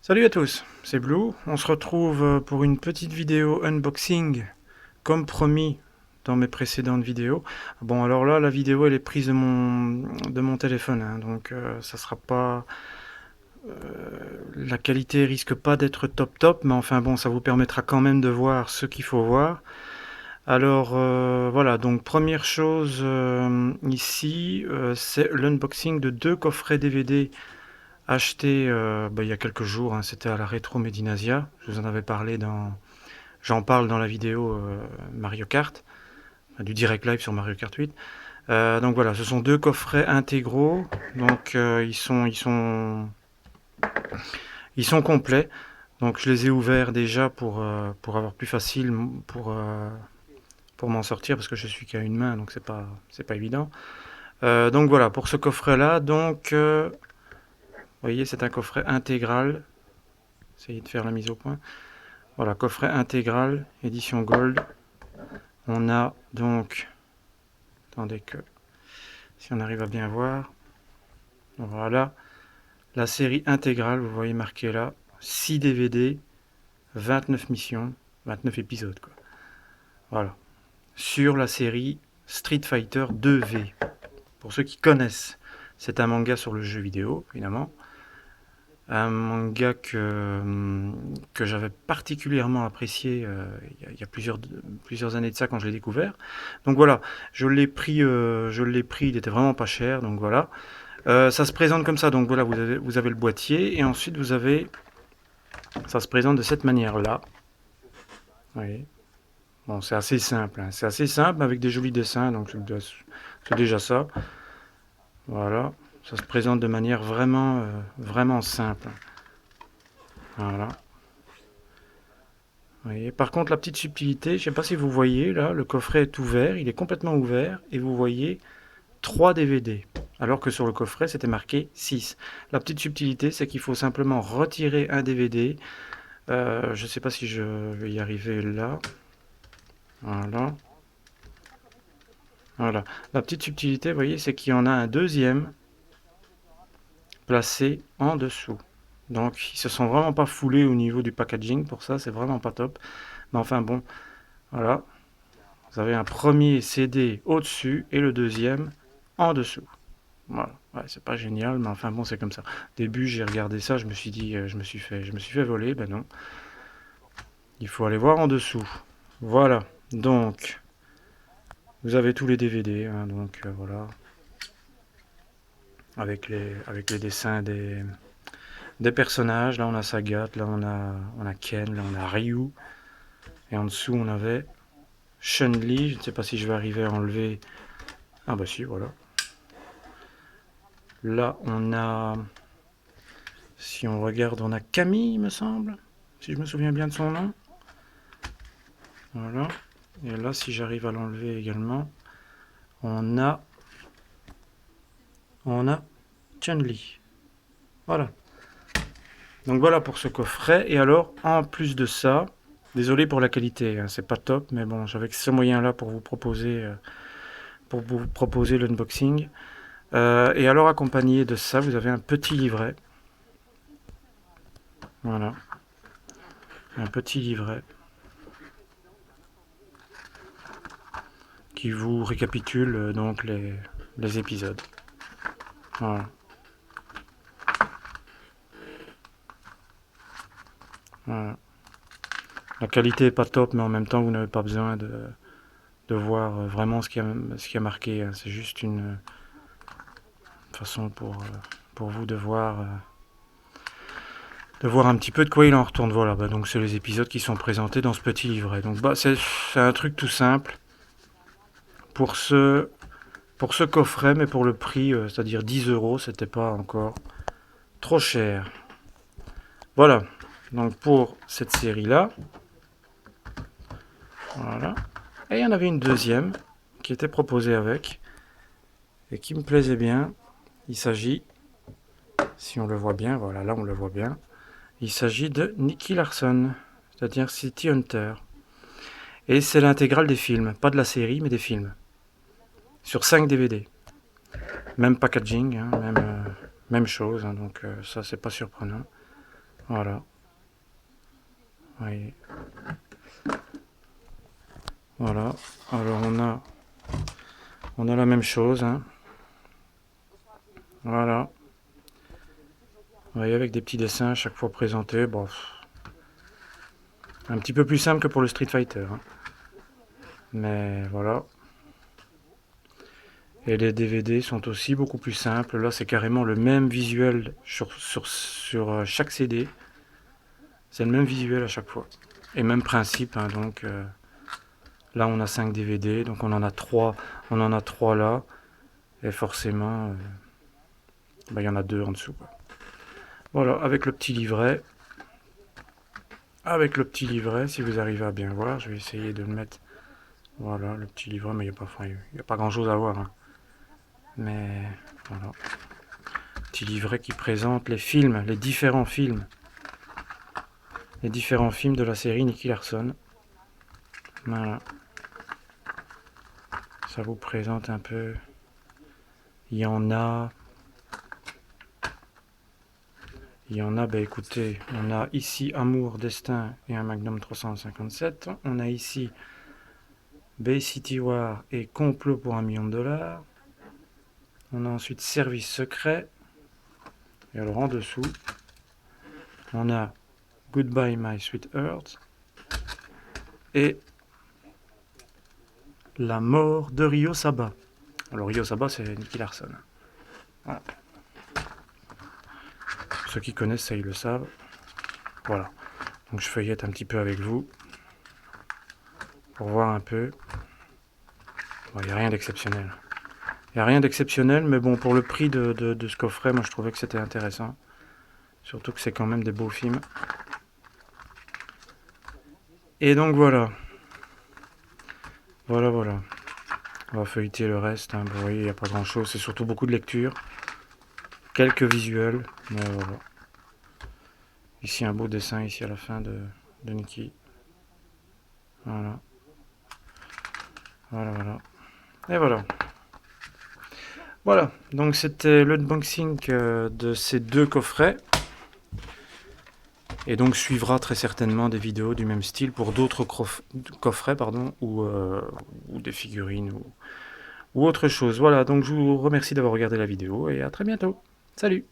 Salut à tous, c'est Blue. On se retrouve pour une petite vidéo unboxing, comme promis dans mes précédentes vidéos. Bon, alors là, la vidéo elle est prise de mon téléphone, hein, donc ça sera pas. La qualité risque pas d'être top top, mais enfin bon, ça vous permettra quand même de voir ce qu'il faut voir. Alors voilà, donc première chose ici, c'est l'unboxing de deux coffrets DVD acheté il y a quelques jours, hein, c'était à la Rétro Médinasia. Je vous en avais parlé j'en parle dans la vidéo Mario Kart, du direct live sur Mario Kart 8. Donc voilà, ce sont deux coffrets intégraux, donc ils sont complets. Donc je les ai ouverts déjà pour avoir plus facile pour m'en sortir parce que je suis qu'à une main, donc c'est pas évident. Donc voilà, pour ce coffret-là, donc vous voyez, c'est un coffret intégral. Essayez de faire la mise au point. Voilà, coffret intégral, édition Gold. On a donc, attendez que, si on arrive à bien voir, voilà, la série intégrale, vous voyez marqué là, 6 DVD, 29 missions, 29 épisodes, quoi. Voilà, sur la série Street Fighter 2V. Pour ceux qui connaissent, c'est un manga sur le jeu vidéo, évidemment. Un manga que j'avais particulièrement apprécié il y a plusieurs années de ça quand je l'ai découvert. Donc voilà, je l'ai pris, il était vraiment pas cher, donc voilà. Ça se présente comme ça, donc voilà, vous avez le boîtier, et ensuite ça se présente de cette manière-là. Vous voyez. Bon, c'est assez simple, hein. C'est assez simple avec des jolis dessins, donc c'est déjà ça. Voilà, ça se présente de manière vraiment simple. Voilà. Vous voyez. Par contre, la petite subtilité, je ne sais pas si vous voyez, là, le coffret est ouvert, il est complètement ouvert, et vous voyez 3 DVD, alors que sur le coffret, c'était marqué 6. La petite subtilité, c'est qu'il faut simplement retirer un DVD. Je ne sais pas si je vais y arriver là. Voilà. Voilà. La petite subtilité, vous voyez, c'est qu'il y en a un deuxième placé en dessous. Donc, ils se sont vraiment pas foulés au niveau du packaging, pour ça, c'est vraiment pas top. Mais enfin bon, voilà. Vous avez un premier CD au-dessus et le deuxième en dessous. Voilà, ouais, c'est pas génial, mais enfin bon, c'est comme ça. Au début, j'ai regardé ça, je me suis dit, je me suis fait voler. Ben non, il faut aller voir en dessous. Voilà, donc vous avez tous les DVD, hein, donc voilà, avec les dessins des personnages. Là, on a Sagat, là, on a Ken, là, on a Ryu, et en dessous, on avait Chun-Li. Je ne sais pas si je vais arriver à enlever. Ah bah si, voilà. Là, on a, si on regarde, on a Camille, il me semble, si je me souviens bien de son nom. Voilà. Et là, si j'arrive à l'enlever également, on a, on a Chun-Li. Voilà. Donc voilà pour ce coffret. Et alors, en plus de ça, désolé pour la qualité, hein, c'est pas top, mais bon, j'avais ce moyen-là pour vous proposer l'unboxing. Et alors, accompagné de ça, vous avez un petit livret. Voilà. Un petit livret qui vous récapitule donc les épisodes. Voilà. Voilà. La qualité est pas top, mais en même temps, vous n'avez pas besoin de voir vraiment ce qui a marqué, hein. C'est juste une façon pour vous de voir un petit peu de quoi il en retourne. Voilà, bah, donc c'est les épisodes qui sont présentés dans ce petit livret. Donc bah, c'est un truc tout simple pour pour ce coffret, mais pour le prix, c'est-à-dire 10 €, c'était pas encore trop cher. Voilà, donc pour cette série-là, voilà. Et il y en avait une deuxième qui était proposée avec et qui me plaisait bien. Il s'agit, si on le voit bien, voilà, là on le voit bien, il s'agit de Nicky Larson, c'est-à-dire City Hunter. Et c'est l'intégrale des films, pas de la série, mais des films. Sur 5 DVD. Même packaging, hein, même chose, hein, donc ça c'est pas surprenant. Voilà. Oui. Voilà. Alors on a la même chose, hein. Voilà. Vous voyez, avec des petits dessins à chaque fois présentés. Bon, un petit peu plus simple que pour le Street Fighter, hein. Mais voilà. Et les DVD sont aussi beaucoup plus simples. Là, c'est carrément le même visuel sur chaque CD. C'est le même visuel à chaque fois. Et même principe, hein, donc là on a 5 DVD, donc on en a 3 là. Et forcément, il y en a 2 en dessous, quoi. Voilà, avec le petit livret. Avec le petit livret, si vous arrivez à bien voir, je vais essayer de le mettre. Voilà, le petit livret, mais il n'y a pas grand chose à voir, hein. Mais voilà. Petit livret qui présente les films, les différents films. Les différents films de la série Nicky Larson. Voilà. Ça vous présente un peu. Il y en a. Écoutez, on a ici Amour, Destin et un Magnum 357. On a ici Bay City War et Complot pour $1 million. On a ensuite Service secret. Et alors en dessous, on a Goodbye My Sweet Earth et La mort de Ryo Saba. Alors Ryo Saba, c'est Nicky Larson. Voilà. Ceux qui connaissent ça, ils le savent. Voilà. Donc je feuillette un petit peu avec vous pour voir un peu. Bon, il n'y a rien d'exceptionnel. Il n'y a rien d'exceptionnel, mais bon, pour le prix de ce coffret, moi je trouvais que c'était intéressant. Surtout que c'est quand même des beaux films. Et donc voilà. Voilà. On va feuilleter le reste, hein. Vous voyez, il n'y a pas grand chose. C'est surtout beaucoup de lecture. Quelques visuels. Mais voilà. Ici un beau dessin, ici à la fin de Nicky. Voilà. Et voilà. Voilà, donc c'était l'unboxing de ces 2 coffrets. Et donc suivra très certainement des vidéos du même style pour d'autres coffrets, ou des figurines ou autre chose. Voilà, donc je vous remercie d'avoir regardé la vidéo et à très bientôt. Salut!